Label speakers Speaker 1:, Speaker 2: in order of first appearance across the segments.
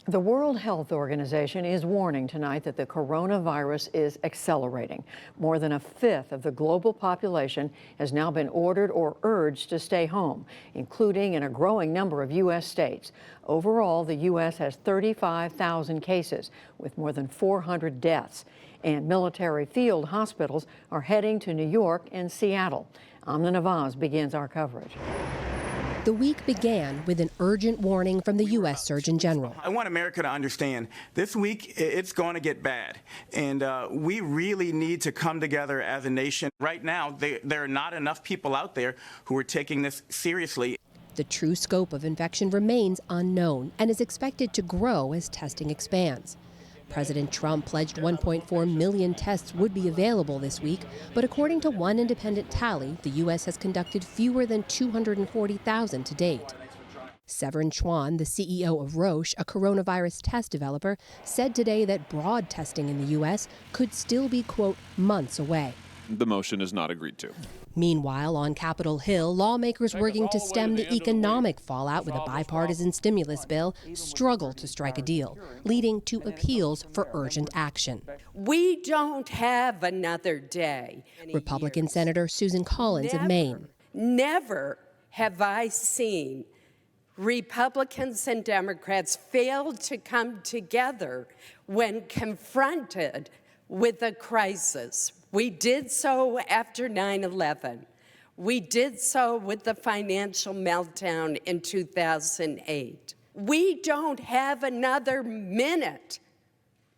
Speaker 1: The World Health Organization is warning tonight that the coronavirus is accelerating. More than a fifth of the global population has now been ordered or urged to stay home, including in a growing number of U.S. states. Overall, the U.S. has 35,000 cases with more than 400 deaths. And military field hospitals are heading to New York and Seattle. Amna Nawaz begins our coverage.
Speaker 2: The week began with an urgent warning from the U.S. Surgeon General.
Speaker 3: I want America to understand this week it's going to get bad, and we really need to come together as a nation. Right now, there are not enough people out there who are taking this seriously.
Speaker 2: The true scope of infection remains unknown and is expected to grow as testing expands. President Trump pledged 1.4 million tests would be available this week, but according to one independent tally, the U.S. has conducted fewer than 240,000 to date. Severin Chouan, the CEO of Roche, a coronavirus test developer, said today that broad testing in the U.S. could still be, quote, months away.
Speaker 4: The motion is not agreed to.
Speaker 2: Meanwhile, on Capitol Hill, lawmakers working to stem the economic fallout with a bipartisan stimulus bill struggle to strike a deal, leading to appeals for urgent action.
Speaker 5: We don't have another day.
Speaker 2: Republican Senator Susan Collins of Maine.
Speaker 5: Never have I seen Republicans and Democrats fail to come together when confronted with a crisis. We did so after 9/11. We did so with the financial meltdown in 2008. We don't have another minute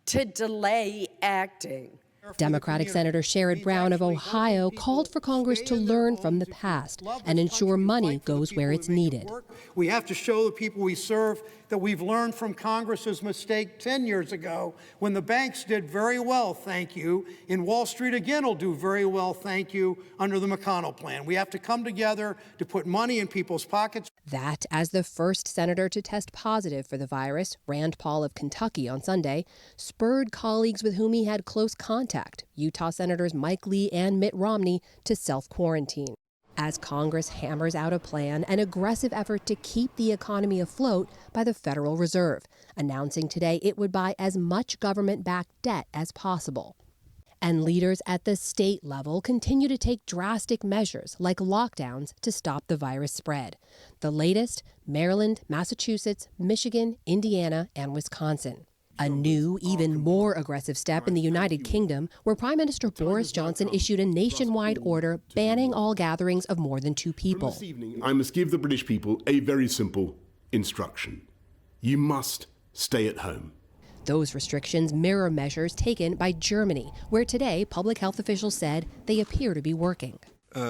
Speaker 5: to delay acting.
Speaker 2: Democratic Senator Sherrod Brown of Ohio called for Congress to learn from the past and ensure money goes where it's needed.
Speaker 6: We have to show the people we serve that we've learned from Congress's mistake 10 years ago when the banks did very well, thank you, and Wall Street again will do very well, thank you, under the McConnell plan. We have to come together to put money in people's pockets.
Speaker 2: That, as the first senator to test positive for the virus, Rand Paul of Kentucky on Sunday, spurred colleagues with whom he had close contact, Utah Senators Mike Lee and Mitt Romney, to self-quarantine. As Congress hammers out a plan, an aggressive effort to keep the economy afloat by the Federal Reserve, announcing today it would buy as much government-backed debt as possible. And leaders at the state level continue to take drastic measures like lockdowns to stop the virus spread. The latest, Maryland, Massachusetts, Michigan, Indiana, and Wisconsin. A new, even more aggressive step in the United Kingdom, where Prime Minister Boris Johnson issued a nationwide order banning all gatherings of more than 2 people.
Speaker 7: This evening, I must give the British people a very simple instruction. You must stay at home.
Speaker 2: Those restrictions mirror measures taken by Germany, where today public health officials said they appear to be working.
Speaker 8: We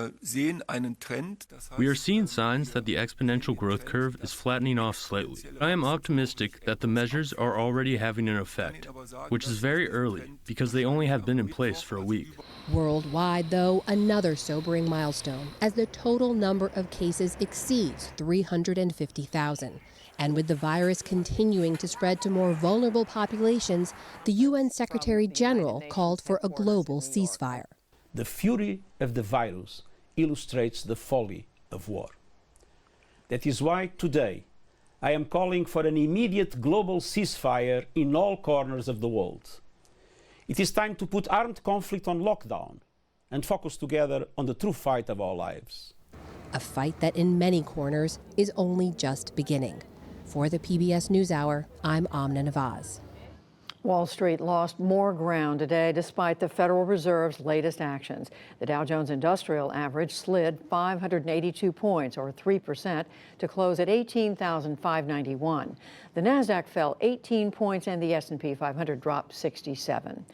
Speaker 8: are seeing signs that the exponential growth curve is flattening off slightly. I am optimistic that the measures are already having an effect, which is very early because they only have been in place for a week.
Speaker 2: Worldwide, though, another sobering milestone as the total number of cases exceeds 350,000. And with the virus continuing to spread to more vulnerable populations, the UN Secretary General called for a global ceasefire.
Speaker 9: The fury of the virus illustrates the folly of war. That is why today I am calling for an immediate global ceasefire in all corners of the world. It is time to put armed conflict on lockdown and focus together on the true fight of our lives.
Speaker 2: A fight that in many corners is only just beginning. For the PBS NewsHour, I'm Amna Nawaz.
Speaker 1: Wall Street lost more ground today despite the Federal Reserve's latest actions. The Dow Jones Industrial Average slid 582 points, or 3%, to close at 18,591. The Nasdaq fell 18 points and the S&P 500 dropped 67.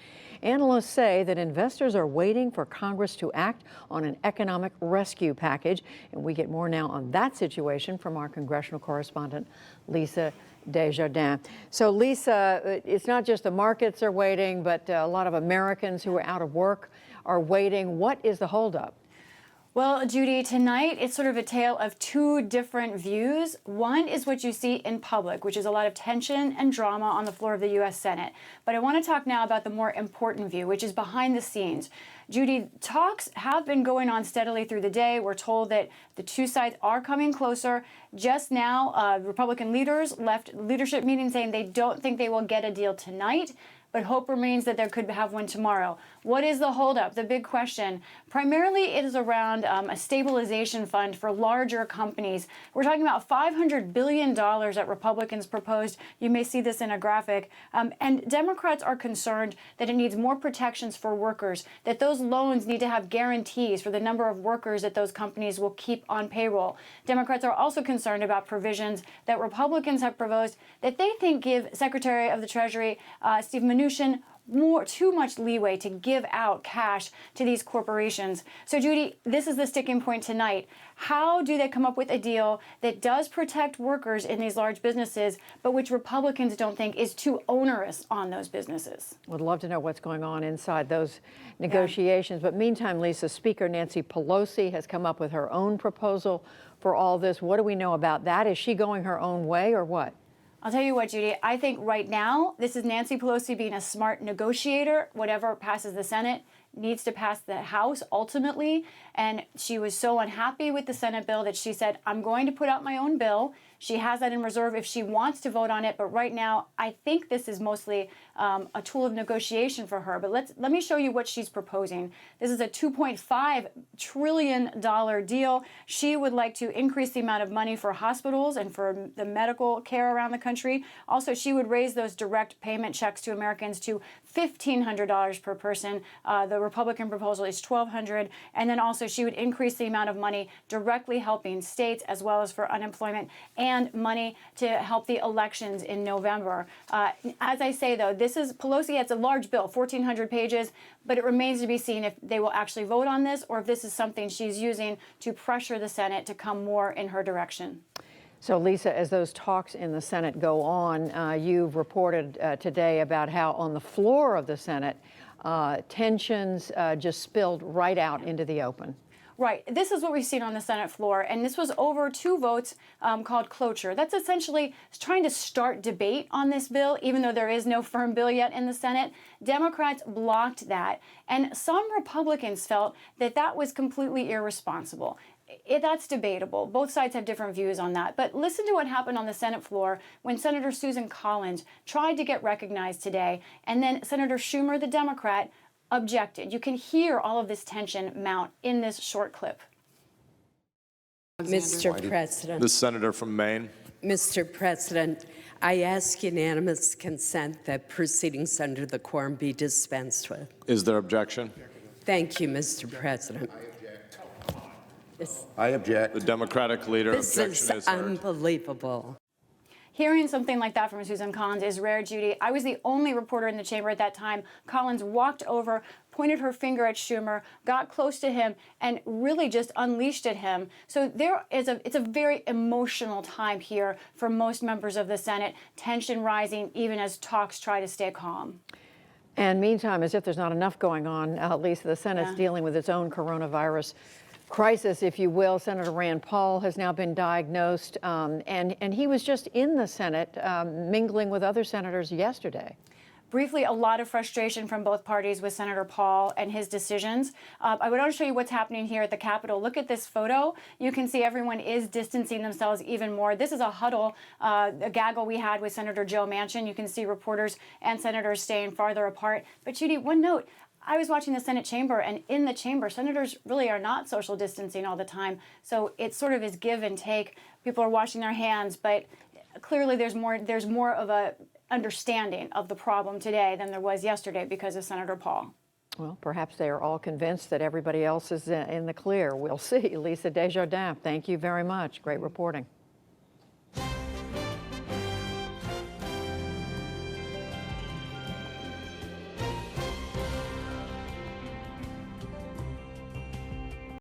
Speaker 1: Analysts say that investors are waiting for Congress to act on an economic rescue package. And we get more now on that situation from our congressional correspondent, Lisa Desjardins. So, Lisa, it's not just the markets are waiting, but a lot of Americans who are out of work are waiting. What is the holdup?
Speaker 10: Well, Judy, tonight it's sort of a tale of two different views. One is what you see in public, which is a lot of tension and drama on the floor of the U.S. Senate. But I want to talk now about the more important view, which is behind the scenes. Judy, talks have been going on steadily through the day. We're told that the two sides are coming closer. Just now, Republican leaders left leadership meetings saying they don't think they will get a deal tonight, but hope remains that there could have one tomorrow. What is the holdup? The big question. Primarily, it is around a stabilization fund for larger companies. We're talking about $500 billion that Republicans proposed. You may see this in a graphic. And Democrats are concerned that it needs more protections for workers, that those loans need to have guarantees for the number of workers that those companies will keep on payroll. Democrats are also concerned about provisions that Republicans have proposed that they think give Secretary of the Treasury, Steve Mnuchin, too much leeway to give out cash to these corporations. So, Judy, this is the sticking point tonight. How do they come up with a deal that does protect workers in these large businesses, but which Republicans don't think is too onerous on those businesses?
Speaker 1: Would love to know what's going on inside those negotiations. But meantime, Lisa, Speaker Nancy Pelosi has come up with her own proposal for all this. What do we know about that? Is she going her own way or what?
Speaker 10: I'll tell you what, Judy, I think right now, this is Nancy Pelosi being a smart negotiator. Whatever passes the Senate needs to pass the House ultimately. And she was so unhappy with the Senate bill that she said, I'm going to put out my own bill. She has that in reserve if she wants to vote on it. But right now, I think this is mostly a tool of negotiation for her. But let me show you what she's proposing. This is a $2.5 trillion deal. She would like to increase the amount of money for hospitals and for the medical care around the country. Also, she would raise those direct payment checks to Americans to $1,500 per person. The Republican proposal is $1,200. And then also she would increase the amount of money directly helping states as well as for unemployment and money to help the elections in November. As I say, though, this is Pelosi. It's a large bill, 1,400 pages, but it remains to be seen if they will actually vote on this or if this is something she's using to pressure the Senate to come more in her direction.
Speaker 1: So, Lisa, as those talks in the Senate go on, you've reported today about how on the floor of the Senate, tensions just spilled right out into the open.
Speaker 10: Right. This is what we've seen on the Senate floor, and this was over two votes called cloture. That's essentially trying to start debate on this bill, even though there is no firm bill yet in the Senate. Democrats blocked that, and some Republicans felt that that was completely irresponsible. That's debatable. Both sides have different views on that. But listen to what happened on the Senate floor when Senator Susan Collins tried to get recognized today, and then Senator Schumer, the Democrat, objected. You can hear all of this tension mount in this short clip.
Speaker 5: Mr. President.
Speaker 4: The senator from Maine.
Speaker 5: Mr. President, I ask unanimous consent that proceedings under the quorum be dispensed with.
Speaker 4: Is there objection?
Speaker 5: Thank you, Mr. President.
Speaker 11: I object.
Speaker 4: The Democratic leader,
Speaker 5: This
Speaker 4: objection
Speaker 5: is
Speaker 4: is heard.
Speaker 5: unbelievable.
Speaker 10: Hearing something like that from Susan Collins is rare, Judy. I was the only reporter in the chamber at that time. Collins walked over, pointed her finger at Schumer, got close to him, and really just unleashed at him. So it's a very emotional time here for most members of the Senate, tension rising even as talks try to stay calm.
Speaker 1: And meantime, as if there's not enough going on, Lisa, the Senate's dealing with its own coronavirus crisis, if you will. Senator Rand Paul has now been diagnosed, and he was just in the Senate mingling with other senators yesterday.
Speaker 10: Briefly, a lot of frustration from both parties with Senator Paul and his decisions. I would want to show you what's happening here at the Capitol. Look at this photo. You can see everyone is distancing themselves even more. This is a huddle, a gaggle we had with Senator Joe Manchin. You can see reporters and senators staying farther apart. But Judy, one note. I was watching the Senate chamber, and in the chamber, senators really are not social distancing all the time. So it sort of is give and take. People are washing their hands, but clearly there's more of a understanding of the problem today than there was yesterday because of Senator Paul.
Speaker 1: Well, perhaps they are all convinced that everybody else is in the clear. We'll see. Lisa Desjardins, thank you very much. Great reporting.